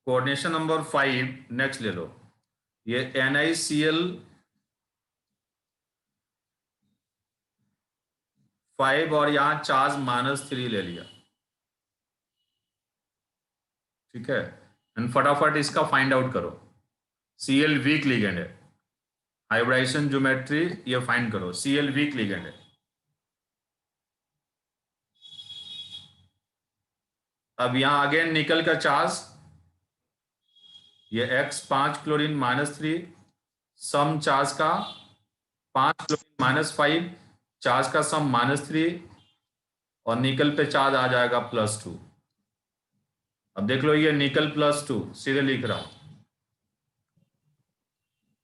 Coordination number 5 next ले लो। ये NiCl 5 और यहां चार्ज -3 ले लिया। ठीक है, एंड फटाफट इसका फाइंड आउट करो। Cl वीक लिगेंड है, हाइब्रिडाइजेशन ज्योमेट्री ये फाइंड करो। Cl वीक लिगेंड है। अब यहां अगेन निकल का चार्ज, ये X 5 क्लोरीन -3, सम चार्ज का 5 क्लोरीन -5, चार्ज का सम -3 और निकल पे चार्ज आ जाएगा +2। अब देख लो ये निकल +2 सीधे लिख रहा हूं।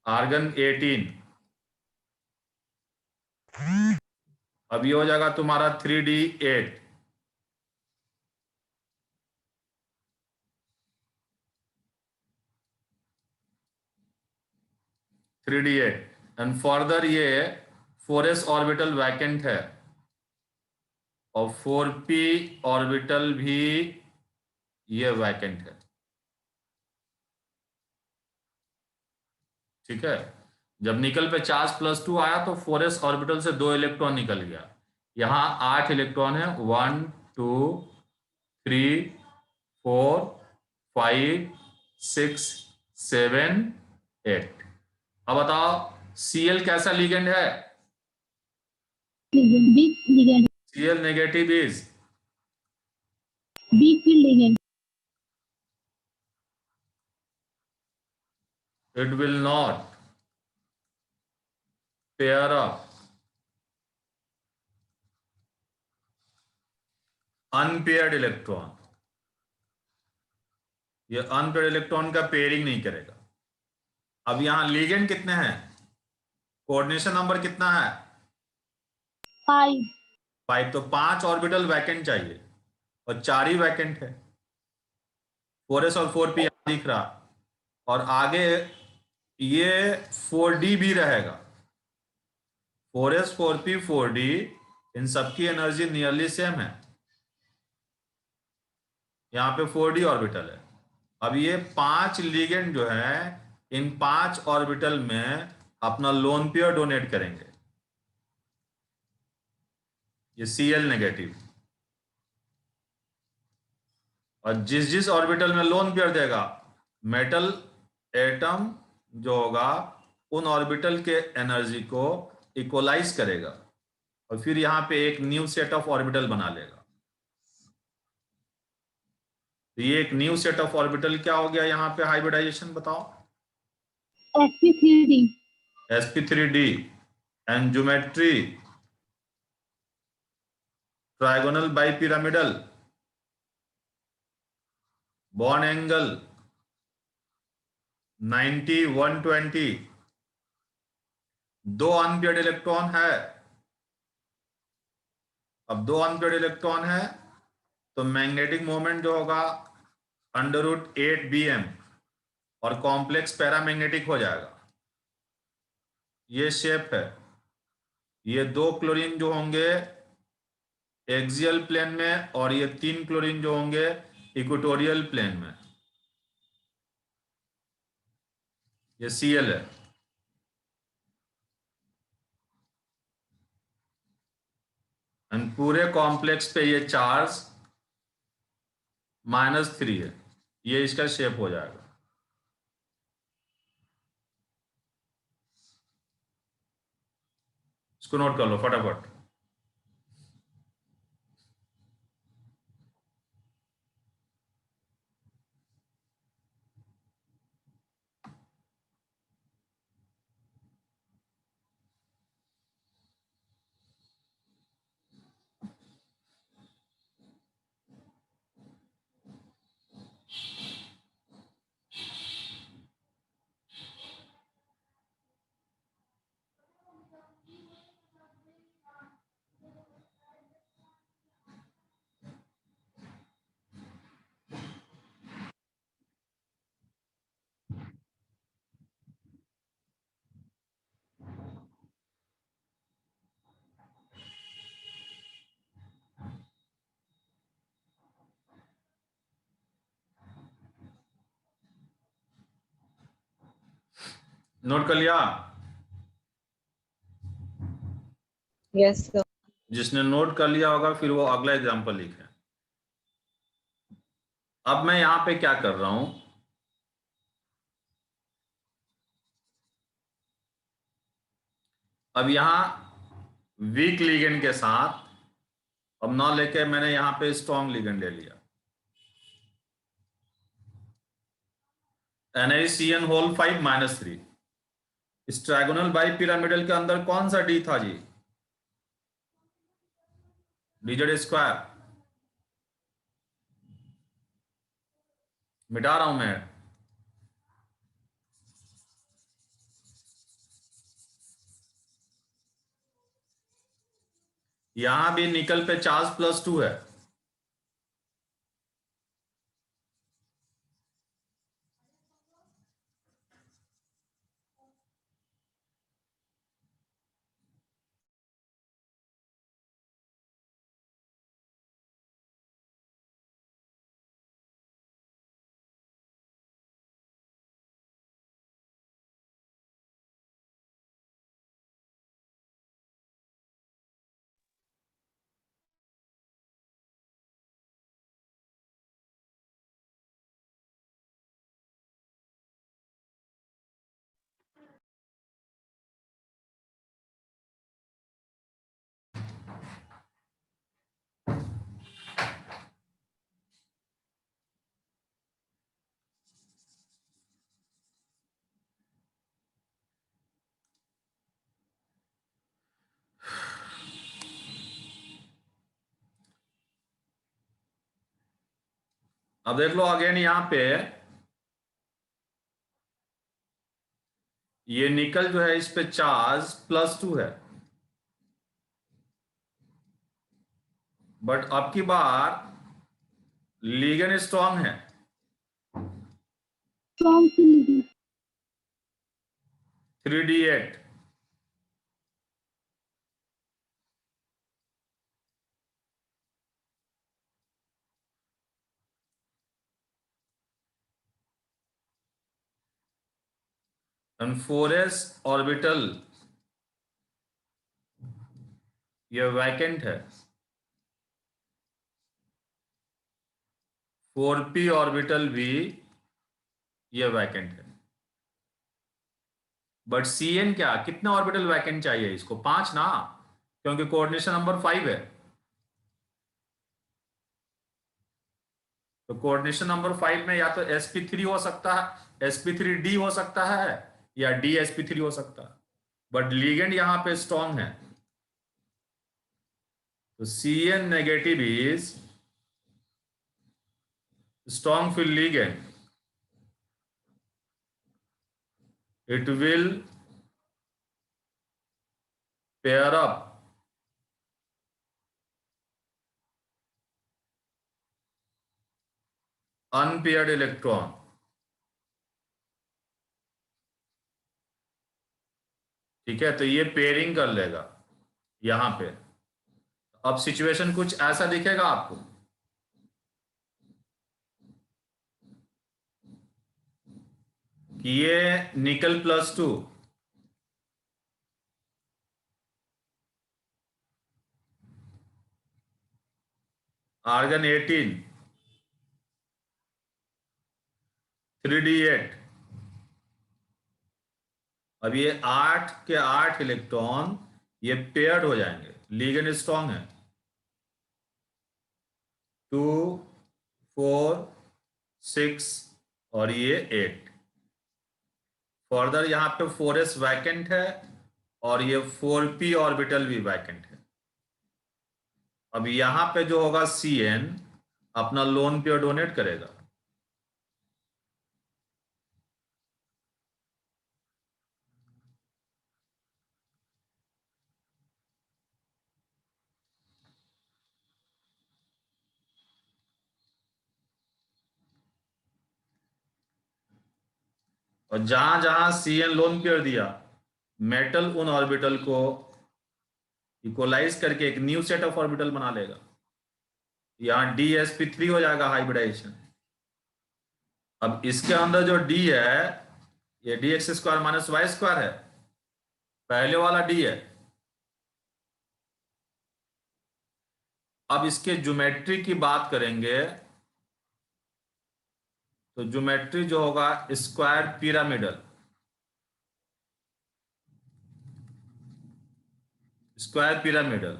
आर्गन 18, अब ये हो जाएगा तुम्हारा 3D8। 3D8 एंड फर्दर ये 4s ऑर्बिटल वैकेंट है और 4p ऑर्बिटल भी ये वैकेंट है। ठीक है, जब निकल पे चार्ज +2 आया तो 4s ऑर्बिटल से 2 इलेक्ट्रॉन निकल गया। यहां 8 इलेक्ट्रॉन है, 1 2 3 4 5 6 7 8। अब बताओ Cl कैसा लिगेंड है? Week ligand. Cl negative is weak field ligand. it will not pair up unpaired electron. ये अनपेयर्ड इलेक्ट्रॉन का पेयरिंग नहीं करेगा। अब यहां लिगेंड कितने हैं? कोऑर्डिनेशन नंबर कितना है? 5। 5, तो 5 ऑर्बिटल वैकेंट चाहिए और 4 ही वैकेंट है। 4s और 4p यहां दिख रहा, और आगे ये 4d भी रहेगा। 4s 4p 4d इन सबकी एनर्जी नियरली सेम है। यहाँ पे 4d ऑर्बिटल है। अब ये 5 लिगेंड जो है इन 5 ऑर्बिटल में अपना लोन पेयर डोनेट करेंगे। ये Cl नेगेटिव, और जिस जिस ऑर्बिटल में लोन पेयर देगा मेटल एटम जो होगा उन ऑर्बिटल के एनर्जी को इक्वलाइज करेगा और फिर यहां पे एक न्यू सेट ऑफ ऑर्बिटल बना लेगा। तो ये एक न्यू सेट ऑफ ऑर्बिटल क्या हो गया यहाँ पे हाइब्रिडाइजेशन बताओ? sp3d। sp3d and geometry trigonal bipyramidal, bond angle 90 120, 2 unpaired electron है। अब 2 अनपेयर्ड इलेक्ट्रॉन है तो मैग्नेटिक मोमेंट जो होगा √8 bm और कॉम्प्लेक्स पैरामैग्नेटिक हो जाएगा। ये शेप है। ये 2 क्लोरीन जो होंगे एक्सियल प्लेन में और ये 3 क्लोरीन जो होंगे इक्वेटोरियल प्लेन में। ये Cl है। एंड पूरे कॉम्प्लेक्स पे ये चार्ज -3 है। ये इसका शेप हो जाएगा। इसको नोट कर लो फटाफट। नोट कर लिया? Yes sir. जिसने नोट कर लिया होगा फिर वो अगला एग्जांपल लिखे। अब मैं यहां पे क्या कर रहा हूं, अब यहां वीक लिगेंड के साथ अब ना लेके मैंने यहां पे स्ट्रॉन्ग लिगेंड ले लिया। NaCN होल 5 - 3 इस ट्रायगोनल बाई पिरामिडल के अंदर कौन सा डी था जी? dz²। मिटा रहा हूं मैं। यहां भी निकल पे चार्ज +2 है। अब देख लो अगेन यहां पे ये निकल जो है इस पे चार्ज +2 है, बट अब की बार लिगेंड स्ट्रॉन्ग है। स्ट्रॉन्ग फिर ligand. 3d8। And 4s orbital ये वैकेंट है। 4p ऑर्बिटल भी ये वैकेंट है। बट Cn क्या, कितने ऑर्बिटल वैकेंट चाहिए इसको? 5 ना, क्योंकि कोऑर्डिनेशन नंबर 5 है। तो कोऑर्डिनेशन नंबर 5 में या तो sp3 हो सकता है, sp3d हो सकता है, या dsp3 हो सकता है, बट लिगेंड यहां पे स्ट्रॉन्ग है। तो Cn negative is strong field ligand, it will pair up unpaired electron। ठीक है, तो ये पेयरिंग कर लेगा यहां पे। अब सिचुएशन कुछ ऐसा दिखेगा आपको कि ये निकल +2 आर्गन 18 3d8। अब ये 8 के 8 इलेक्ट्रॉन ये पेयर्ड हो जाएंगे, लिगेंड स्ट्रॉन्ग है। 2 4 6 और ये 8। फर्दर यहाँ पे 4s वैकेंट है और ये 4p ऑर्बिटल भी वैकेंट है। अब यहां पे जो होगा Cn अपना लोन पेयर डोनेट करेगा। और जहां जहां Cn लोन पेयर दिया, मेटल उन ऑर्बिटल को इक्वलाइज करके एक न्यू सेट ऑफ ऑर्बिटल बना लेगा। यहां dsp3 हो जाएगा हाइब्रिडाइजेशन। अब इसके अंदर जो d है ये dx square minus y square है, पहले वाला d है। अब इसके ज्योमेट्री की बात करेंगे तो ज्योमेट्री जो होगा स्क्वायर पिरामिडल, स्क्वायर पिरामिडल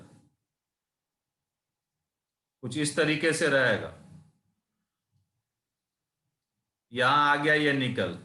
कुछ इस तरीके से रहेगा। यहां आ गया ये निकल,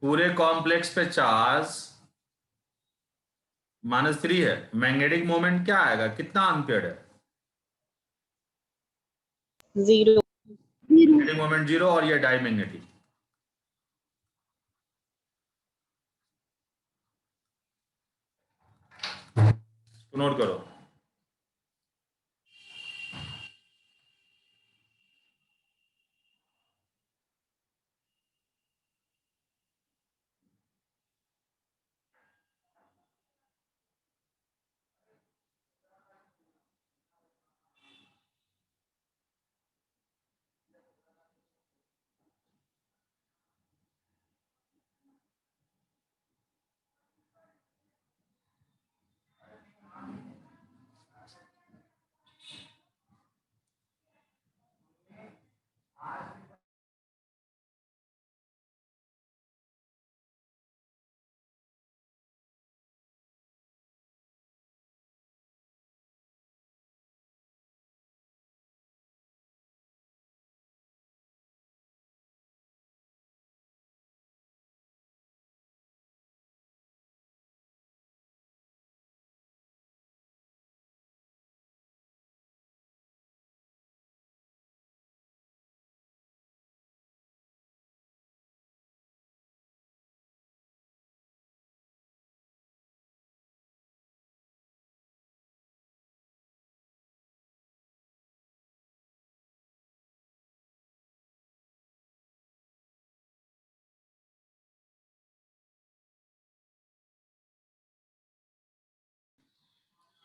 पूरे कॉम्प्लेक्स पे चार्ज -3 है। मैग्नेटिक मोमेंट क्या आएगा, कितना एम्पियर है? 0. मैग्नेटिक मोमेंट 0, और ये डायमैग्नेटिक। नोट करो।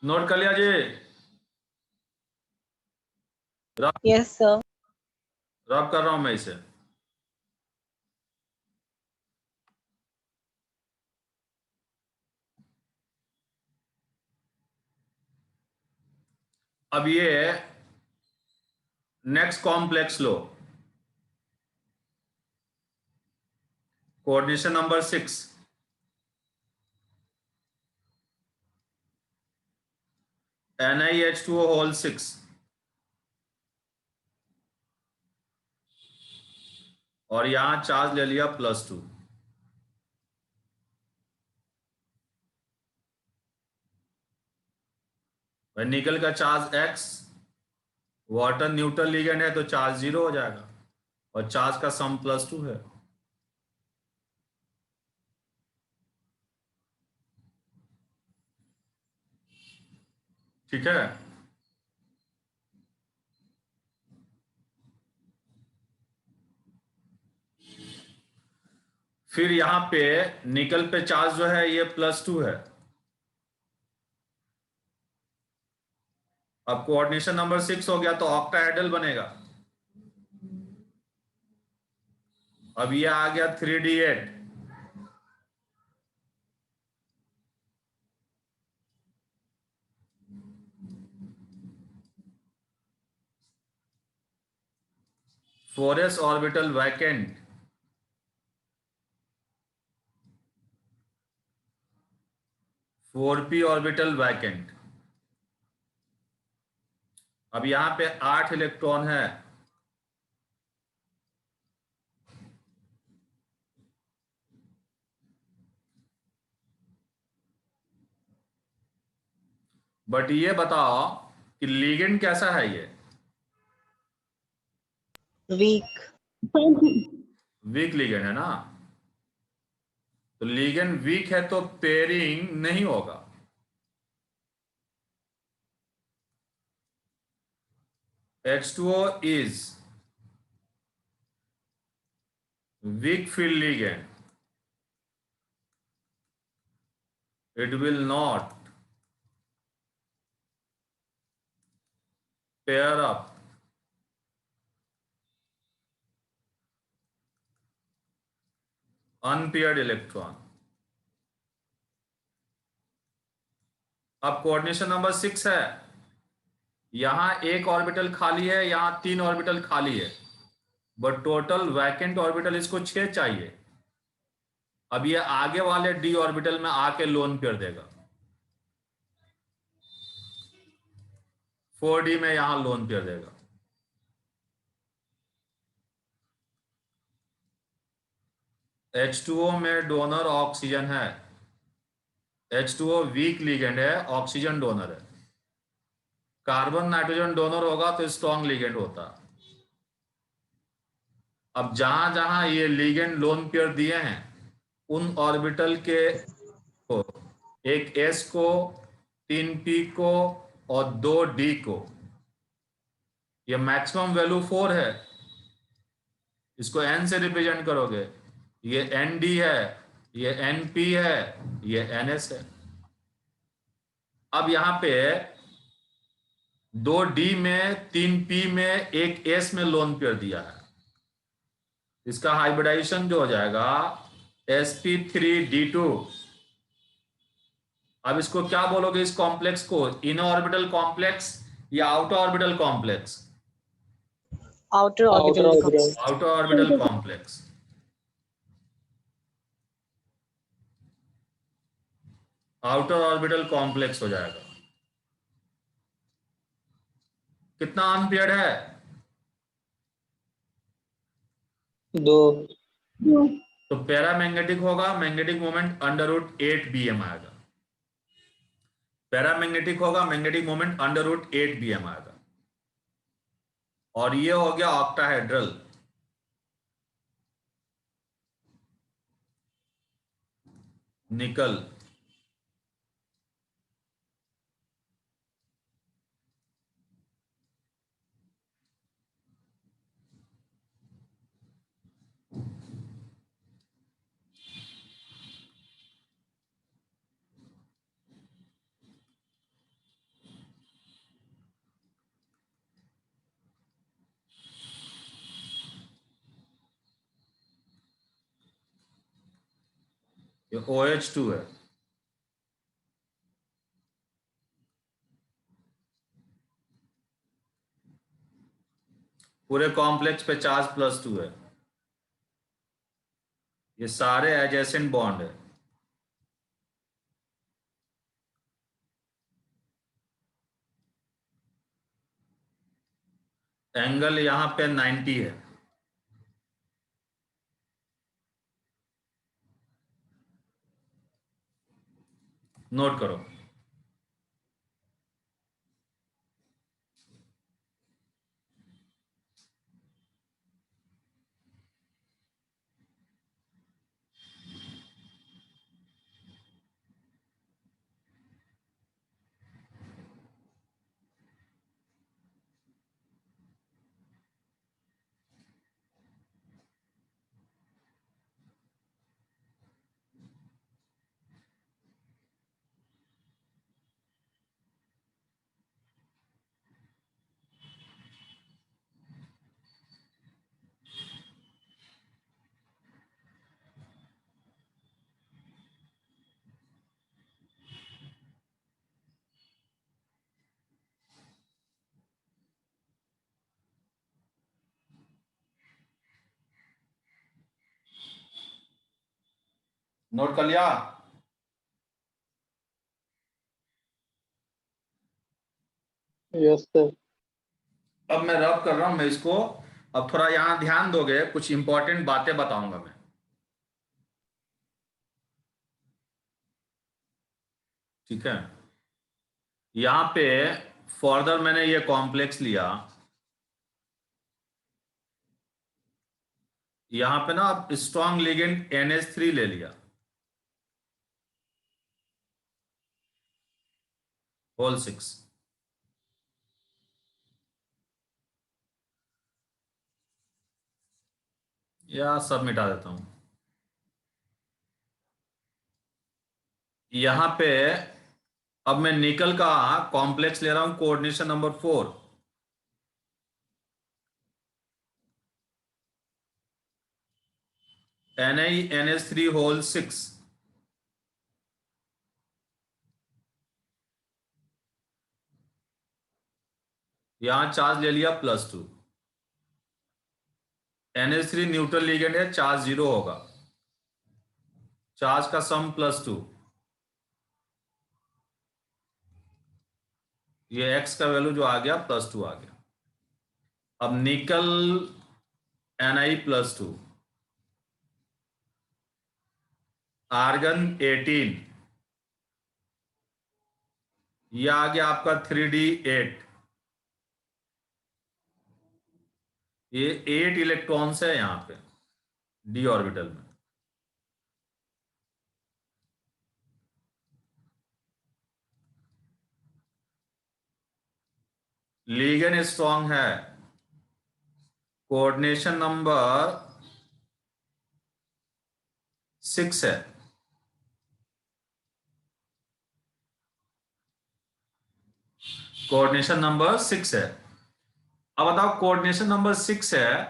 नोट कर लिया जी? रब Yes, sir. रब कर रहा हूं मैं इसे। अब ये नेक्स्ट कॉम्प्लेक्स लो, कोऑर्डिनेशन नंबर 6, NiH2O होल 6, और यहां चार्ज ले लिया +2। भाई निकल का charge x, water neutral ligand है तो चार्ज 0 हो जाएगा, और चार्ज का सम +2 है। ठीक है। फिर यहां पे निकल पे चार्ज जो है ये +2 है। अब कोऑर्डिनेशन नंबर 6 हो गया तो ऑक्टाहेड्रल बनेगा। अब ये आ गया 3d8, forces orbital vacant, four P orbital vacant. अब यहां पे 8 इलेक्ट्रॉन है, बट ये बताओ कि लिगेंड कैसा है ये? Weak. वीक लिगेंड है ना। तो लिगेंड वीक है तो पेयरिंग नहीं होगा। H2O is weak field ligand. It will not pair up unpaired electron. अब कोऑर्डिनेशन नंबर 6 है, यहां एक ऑर्बिटल खाली है, यहां 3 ऑर्बिटल खाली है, बट टोटल वैकेंट ऑर्बिटल इसको 6 चाहिए। अब ये आगे वाले डी ऑर्बिटल में आके लोन पेयर देगा, 4D में यहां लोन पेयर देगा। H2O में डोनर ऑक्सीजन है, H2O वीक लिगेंड है, ऑक्सीजन डोनर है। कार्बन नाइट्रोजन डोनर होगा तो स्ट्रॉन्ग लिगेंड होता। अब जहां जहां ये लिगेंड लोन पेयर दिए हैं उन ऑर्बिटल के को, एक S को, 3 P को और 2 D को, ये मैक्सिमम वैल्यू 4 है, इसको N से रिप्रेजेंट करोगे, ये ND है, ये NP है, ये NS है। अब यहां पे 2D में, 3P में, एक S में लोन पेयर दिया है, इसका हाइब्रिडाइजेशन जो हो जाएगा sp3d2। अब इसको क्या बोलोगे इस कॉम्प्लेक्स को, इनर ऑर्बिटल कॉम्प्लेक्स या outer orbital complex? Outer orbital. Outer orbital complex. Outer orbital complex हो जाएगा। कितना अनपेयर्ड है? 2। तो पैरामैग्नेटिक होगा, मैग्नेटिक मोमेंट √8 bm आएगा। पैरामैग्नेटिक होगा, मैग्नेटिक मोमेंट √8 bm आएगा। और ये हो गया ऑक्टाहेड्रल। निकल ये OH2 है। पूरे कॉम्प्लेक्स पे चार्ज +2 है। ये सारे एडजेसेंट बॉन्ड है। एंगल यहां पे 90 है। नोट करो। नोट कर लिया? Yes sir. अब मैं रब कर रहा हूं मैं इसको। अब थोड़ा यहां ध्यान दोगे, कुछ इंपॉर्टेंट बातें बताऊंगा मैं। ठीक है, यहां पे फर्दर मैंने ये कॉम्प्लेक्स लिया, यहां पे ना स्ट्रॉन्ग लिगेंड NH3 ले लिया। होल 6। या सब मिटा देता हूं। यहां पे अब मैं निकल का कॉम्प्लेक्स ले रहा हूं, कोऑर्डिनेशन नंबर 4। NiNH3 whole 6। यहां चार्ज ले लिया +2। NH3 न्यूट्रल लिगेंड है, चार्ज 0 होगा। चार्ज का सम +2। ये x का वैल्यू जो आ गया +2 आ गया। अब निकल Ni+2, आर्गन 18, ये आ गया आपका 3d8। ये 8 इलेक्ट्रॉन्स है यहां पे d ऑर्बिटल में। लीगन स्ट्रॉन्ग है, कोऑर्डिनेशन नंबर 6 है। कोऑर्डिनेशन नंबर 6 है। अब बताओ कोऑर्डिनेशन नंबर 6 है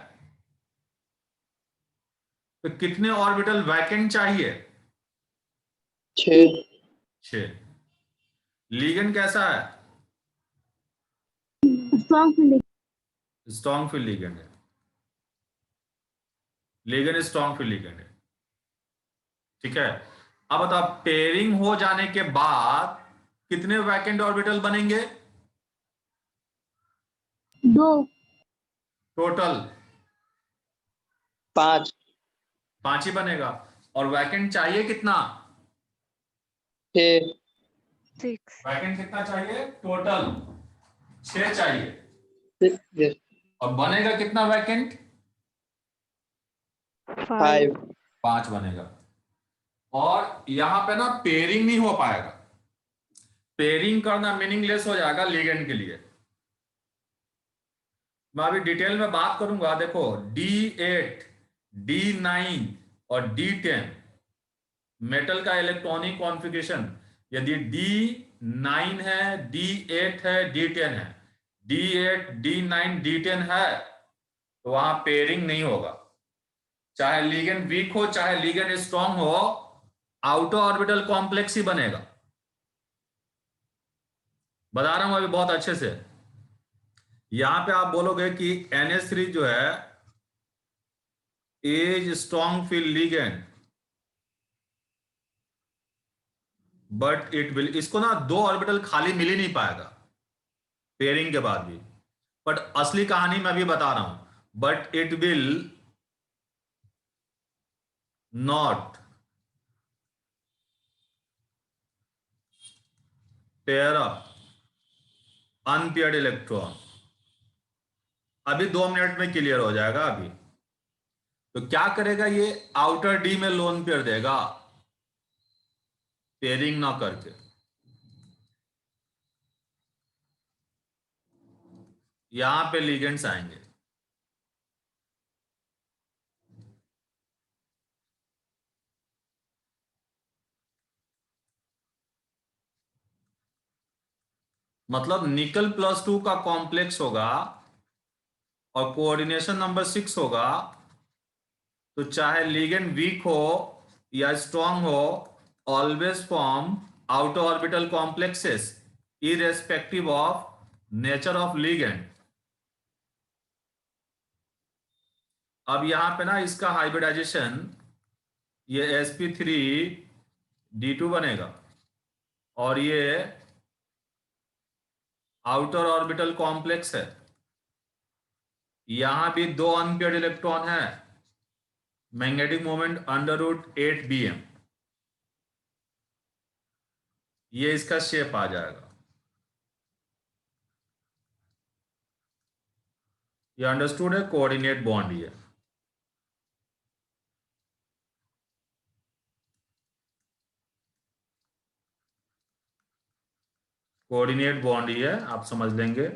तो कितने ऑर्बिटल वैकेंट चाहिए? 6। 6। लीगन कैसा है? Strong field strong field ligand है। लीगन स्ट्रॉन्ग फील्ड लीगन है। ठीक है। अब बताओ पेयरिंग हो जाने के बाद कितने वैकेंट ऑर्बिटल बनेंगे? 2 टोटल 5। 5 ही बनेगा। और वैकेंट चाहिए कितना? 6। 6. वैकेंट कितना चाहिए टोटल? 6 चाहिए। Yes. और बनेगा कितना वैकेंट? 5. 5। 5 बनेगा। और यहां पे ना पेयरिंग नहीं हो पाएगा। पेयरिंग करना मीनिंगलेस हो जाएगा लिगेंड के लिए। मैं अभी डिटेल में बात करूंगा। देखो D8, D9 और D10 मेटल का इलेक्ट्रॉनिक कॉन्फ़िगरेशन यदि D9 है, D8 है, D10 है, D8, D9, D10 है तो वहां पेयरिंग नहीं होगा। चाहे लिगेंड वीक हो चाहे लिगेंड स्ट्रांग हो, आउटर ऑर्बिटल कॉम्प्लेक्स ही बनेगा। बता रहा हूं अभी बहुत अच्छे से। यहां पे आप बोलोगे कि NH3 जो है is strong field ligand but it will, इसको ना 2 ऑर्बिटल खाली मिल ही नहीं पाएगा पेयरिंग के बाद भी। बट असली कहानी मैं भी बता रहा हूं। But it will not pair up unpaired electron. अभी 2 मिनट में क्लियर हो जाएगा। अभी तो क्या करेगा ये, आउटर डी में लोन पेयर देगा पेयरिंग ना करके। यहां पे लिगेंड्स आएंगे। मतलब निकल +2 का कॉम्प्लेक्स होगा और कोऑर्डिनेशन नंबर 6 होगा तो चाहे लिगेंड वीक हो या स्ट्रांग हो, always form outer orbital complexes irrespective of nature of ligand. अब यहां पे ना इसका हाइब्रिडाइजेशन ये sp3d2 बनेगा और ये आउटर ऑर्बिटल कॉम्प्लेक्स है। यहां भी 2 अनपेयर्ड इलेक्ट्रॉन है, मैग्नेटिक मोमेंट √8 bm। ये इसका शेप आ जाएगा। ये अंडरस्टूड है, कोऑर्डिनेट बॉन्ड ये। कोऑर्डिनेट बॉन्ड ही है, आप समझ लेंगे।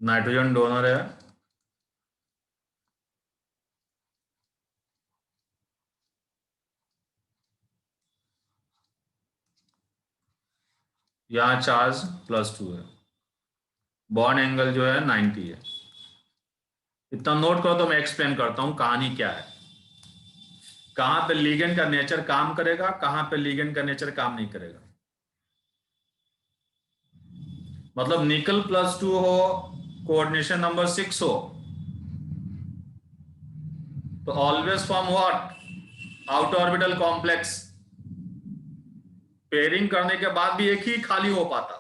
नाइट्रोजन डोनर है, यहां चार्ज +2 है, बॉन्ड एंगल जो है 90 है। इतना नोट करो तो मैं एक्सप्लेन करता हूं कहानी क्या है, कहां पे लिगेंड का नेचर काम करेगा, कहां पे लिगेंड का नेचर काम नहीं करेगा। मतलब निकल +2 हो, कोऑर्डिनेशन नंबर 6 हो, तो always form what, outer orbital complex. Pairing करने के बाद भी एक ही खाली हो पाता,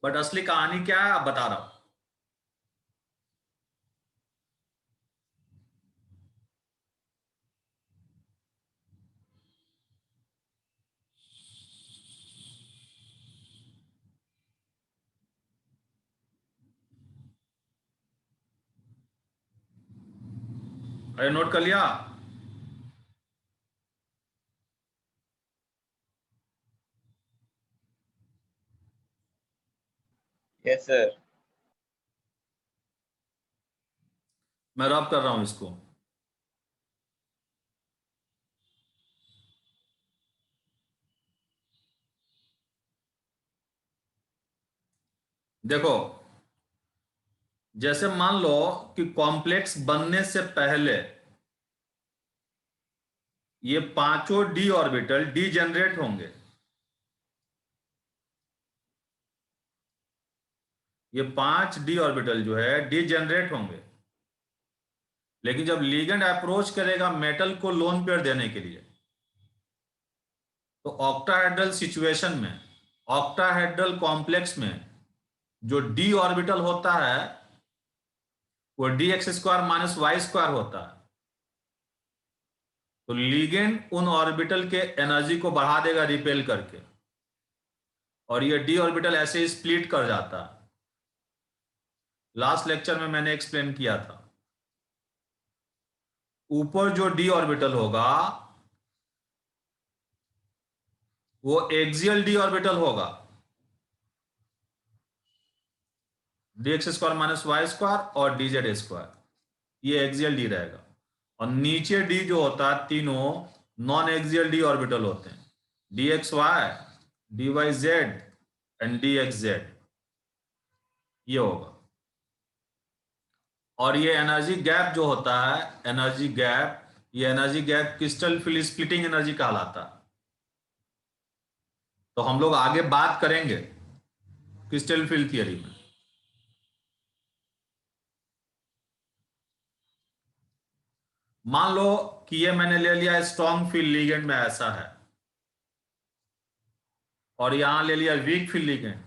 बट असली कहानी क्या है आप बता रहा हूं। अरे नोट कर लिया? Yes sir. मैं रब कर रहा हूं इसको। देखो, जैसे मान लो कि कॉम्प्लेक्स बनने से पहले ये पांचों डी ऑर्बिटल डीजेनरेट होंगे, ये 5 डी ऑर्बिटल जो है डीजेनरेट होंगे। लेकिन जब लिगेंड अप्रोच करेगा मेटल को लोन पेयर देने के लिए, तो ऑक्टाहेड्रल सिचुएशन में, ऑक्टाहेड्रल कॉम्प्लेक्स में जो डी ऑर्बिटल होता है वो dx² - y² होता है। तो लिगेंड उन ऑर्बिटल के एनर्जी को बढ़ा देगा रिपेल करके, और ये डी ऑर्बिटल ऐसे ही स्प्लिट कर जाता है। लास्ट लेक्चर में मैंने एक्सप्लेन किया था, ऊपर जो डी ऑर्बिटल होगा वो एक्सियल डी ऑर्बिटल होगा, dx² - y² और dz², ये एक्सियल डी रहेगा। और नीचे डी जो होता है तीनों नॉन एक्सियल डी ऑर्बिटल होते हैं, dxy, dyz एंड dxz, ये होगा। और ये एनर्जी गैप जो होता है, एनर्जी गैप, ये energy gap crystal field splitting energy कहलाता है। तो हम लोग आगे बात करेंगे क्रिस्टल फील्ड थियरी में। मान लो कि ये मैंने ले लिया स्ट्रॉन्ग फील्ड लिगेंड में ऐसा है, और यहां ले लिया weak field ligand.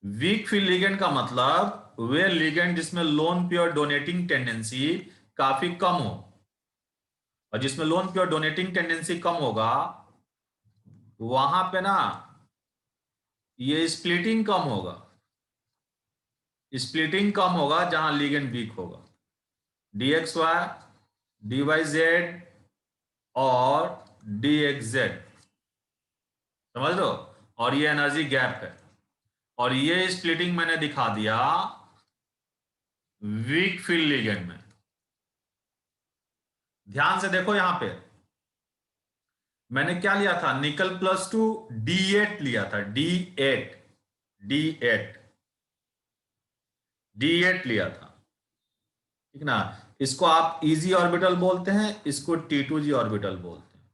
Weak field ligand का मतलब वे लिगेंड जिसमें लोन पेयर डोनेटिंग टेंडेंसी काफी कम हो, और जिसमें लोन पेयर डोनेटिंग टेंडेंसी कम होगा वहां पे ना ये स्प्लिटिंग कम होगा, स्प्लिटिंग कम होगा जहां लिगेंड वीक होगा। dxy, dyz और dxz, समझ लो। और ये एनर्जी गैप है, और ये स्प्लिटिंग मैंने दिखा दिया वीक फील्ड लिगेंड में। ध्यान से देखो, यहां पे मैंने क्या लिया था, निकल +2 D8 लिया था, D8 D8 D8 लिया था, ठीक ना। इसको आप इजी ऑर्बिटल बोलते हैं, इसको T2g ऑर्बिटल बोलते हैं।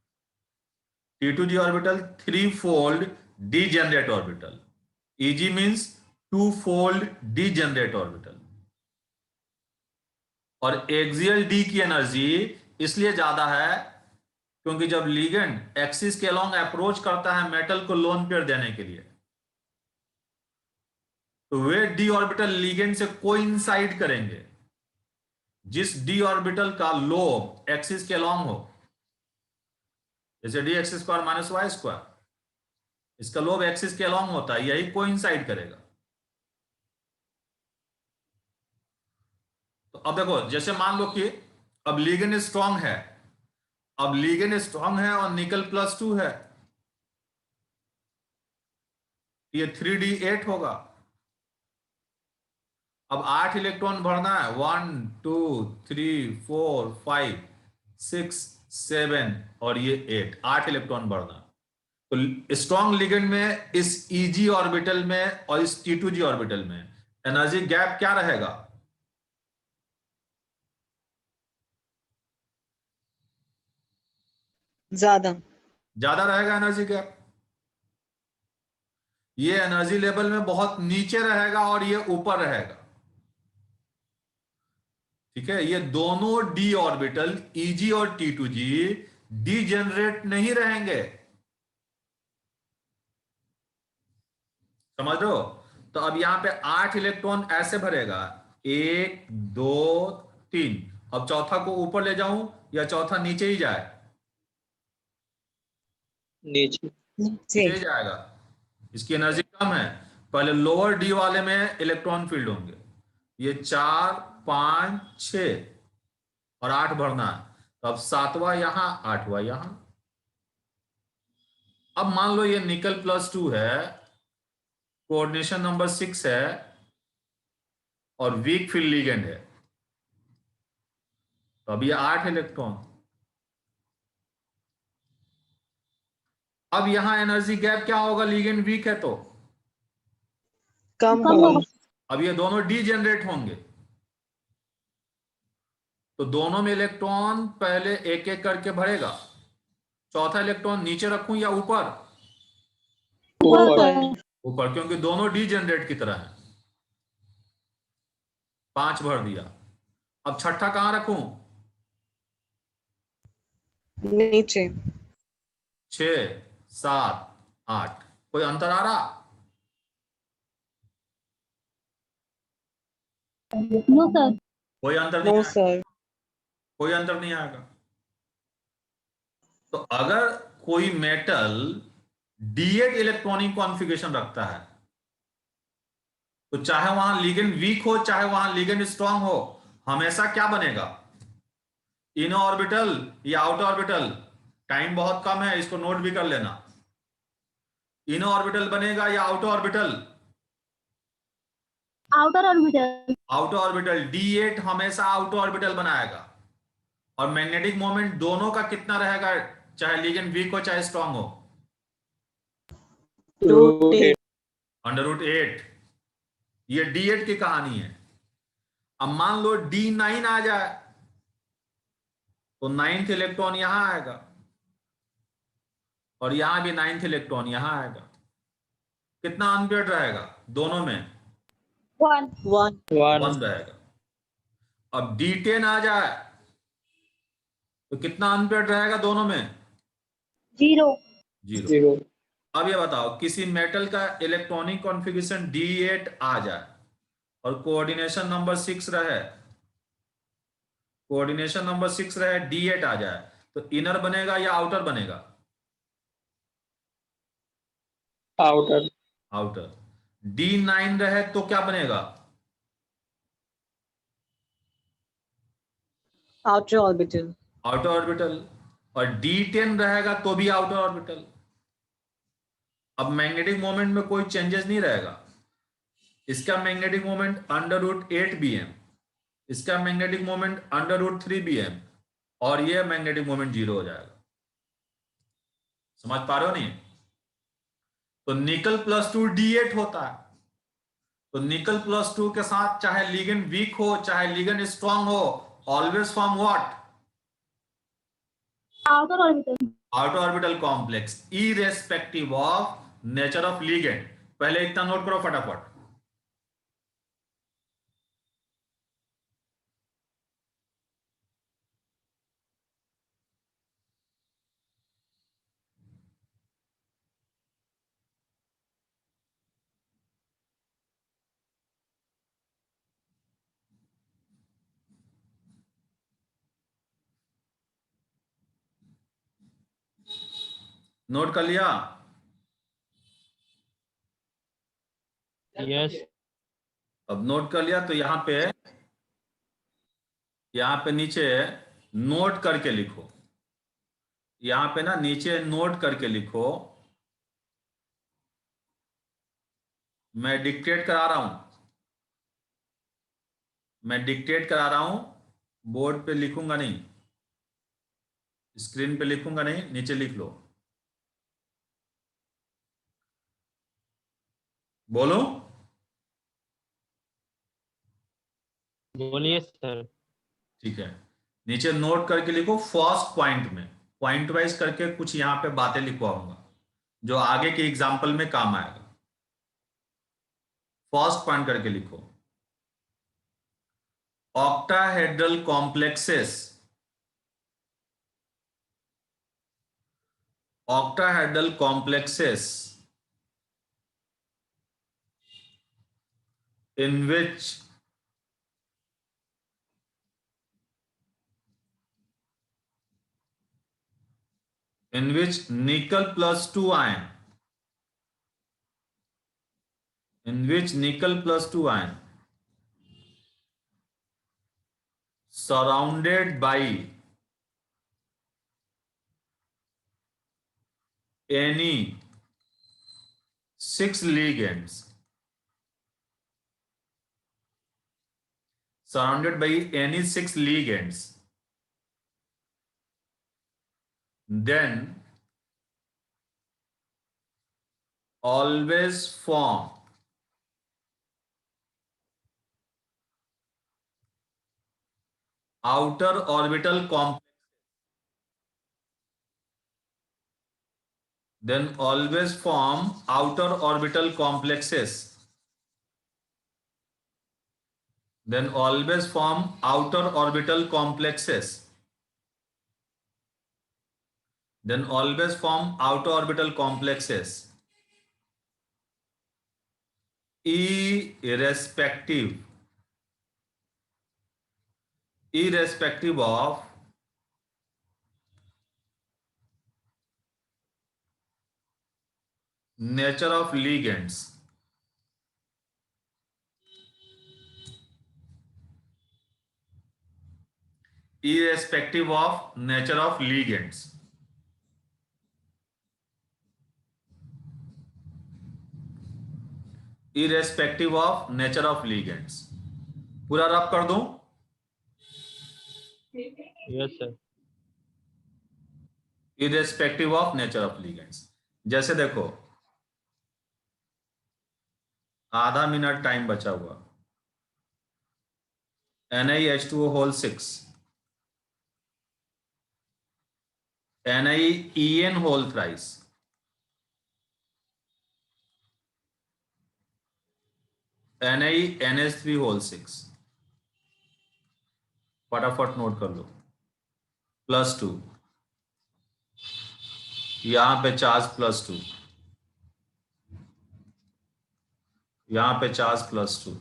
T2g orbital 3-fold degenerate orbital, EG means 2-fold degenerate orbital. और एक्सियल डी की एनर्जी इसलिए ज्यादा है क्योंकि जब लिगेंड एक्सिस के अलोंग अप्रोच करता है मेटल को लोन पेयर देने के लिए, तो वे डी ऑर्बिटल लिगेंड से कोइंसाइड करेंगे। जिस डी ऑर्बिटल का लोब एक्सिस के अलोंग हो, जैसे dx² - y², इसका लोब एक्सिस के अलोंग होता है, यही कोइंसाइड करेगा। तो अब देखो, जैसे मान लो कि अब लिगेंड स्ट्रांग है, अब लिगेंड स्ट्रांग है और निकल +2 है, ये 3d8 होगा। अब 8 इलेक्ट्रॉन भरना है, 1 2 3 4 5 6 7 और ये 8 इलेक्ट्रॉन भरना है। तो स्ट्रॉन्ग लिगेंड में इस Eg ऑर्बिटल में और इस T2G ऑर्बिटल में एनर्जी गैप क्या रहेगा? ज्यादा रहेगा एनर्जी गैप। ये एनर्जी लेवल में बहुत नीचे रहेगा और ये ऊपर रहेगा। ठीक है, ये दोनों d ऑर्बिटल Eg और T2G डीजेनरेट नहीं रहेंगे। समझ रहे हो? तो अब यहां पे 8 इलेक्ट्रॉन ऐसे भरेगा, 1 2 3। अब चौथा को ऊपर ले जाऊं या चौथा नीचे ही जाए? नीचे। नीचे ही जाएगा, इसकी एनर्जी कम है। पहले लोअर डी वाले में इलेक्ट्रॉन फील्ड होंगे, ये 4 5 6 और 8 भरना है। तो अब 7वां यहां, 8वां यहां। अब मान लो ये निकल +2 है, कोऑर्डिनेशन नंबर 6 है और वीक फील्ड लिगेंड है। तो अब ये 8 इलेक्ट्रॉन। अब यहां एनर्जी गैप क्या होगा? लिगेंड वीक है तो कम कम होगा। होगा। अब ये दोनों डीजेनरेट होंगे। तो दोनों में इलेक्ट्रॉन पहले एक एक करके भरेगा। चौथा इलेक्ट्रॉन नीचे रखूं या ऊपर? ऊपर। ऊपर, क्योंकि दोनों डीजेनरेट की तरह है। 5 भर दिया। अब छठा कहां रखूं? नीचे। 6 7 8। कोई अंतर आ रहा? No sir. कोई अंतर नहीं नो आएगा। सर। कोई अंतर नहीं आएगा। तो अगर कोई मेटल D8 इलेक्ट्रॉनिक कॉन्फ़िगरेशन रखता है, तो चाहे वहां लिगेंड वीक हो चाहे वहां लिगेंड स्ट्रांग हो, हमेशा क्या बनेगा? इनर ऑर्बिटल या आउटर ऑर्बिटल? टाइम बहुत कम है, इसको नोट भी कर लेना। इनर ऑर्बिटल बनेगा या outer orbital? Outer orbital. Outer orbital. D8 हमेशा आउटर ऑर्बिटल बनाएगा। और मैग्नेटिक मोमेंट दोनों का कितना रहेगा, चाहे लिगेंड वीक हो चाहे स्ट्रांग हो? √8। √8। ये D8 की कहानी है। अब मान लो D9 आ जाए, तो 9th इलेक्ट्रॉन यहां आएगा और यहां भी 9th इलेक्ट्रॉन यहां आएगा। कितना अनपेयर्ड रहेगा दोनों में? 1 1। 1 रहेगा। अब D10 आ जाए तो कितना अनपेयर्ड रहेगा दोनों में? 0 0। 0। अब ये बताओ, किसी मेटल का इलेक्ट्रॉनिक कॉन्फ़िगरेशन D8 आ जाए और कोऑर्डिनेशन नंबर 6 रहे, कोऑर्डिनेशन नंबर 6 रहे, D8 आ जाए, तो इनर बनेगा या आउटर बनेगा? आउटर। आउटर। D9 रहे तो क्या बनेगा? Outer orbital. Outer orbital. और D10 रहेगा तो भी आउटर ऑर्बिटल। अब मैग्नेटिक मोमेंट में कोई चेंजेस नहीं रहेगा। इसका मैग्नेटिक मोमेंट √8 bm, इसका मैग्नेटिक मोमेंट √3 bm और ये मैग्नेटिक मोमेंट 0 हो जाएगा। समझ पा रहे हो नहीं? तो निकल +2 D8 होता है। तो निकल +2 के साथ चाहे लिगेंड वीक हो चाहे लिगेंड स्ट्रांग हो, always form what? Outer orbital. Outer orbital complex, irrespective of nature of ligand. पहले इतना नोट करो फटाफट। नोट कर लिया? यस। अब नोट कर लिया तो यहां पे नीचे नोट करके लिखो। यहां पे ना नीचे नोट करके लिखो मैं डिक्टेट करा रहा हूं, बोर्ड पे लिखूंगा नहीं, स्क्रीन पे लिखूंगा नहीं, नीचे लिख लो। बोलो। बोलिए सर। ठीक है, नीचे नोट करके लिखो फर्स्ट पॉइंट में, पॉइंट वाइज करके कुछ यहां पे बातें लिखवाऊंगा जो आगे के एग्जाम्पल में काम आएगा। फर्स्ट पॉइंट करके लिखो, octahedral complexes, octahedral complexes in which nickel plus 2 ion, surrounded by any 6 ligands, then always form outer orbital complexes, irrespective of nature of ligands, irrespective of nature of ligands, irrespective of nature of ligands। पूरा रब कर दूं? Yes sir. irrespective of nature of ligands। जैसे देखो, आधा minute time बचा हुआ, NiH2O whole 6, NiEN whole thrice, NiNH3 whole 6, फटाफट नोट कर लो, +2, यहां पे चार्ज +2, यहां पे चार्ज +2,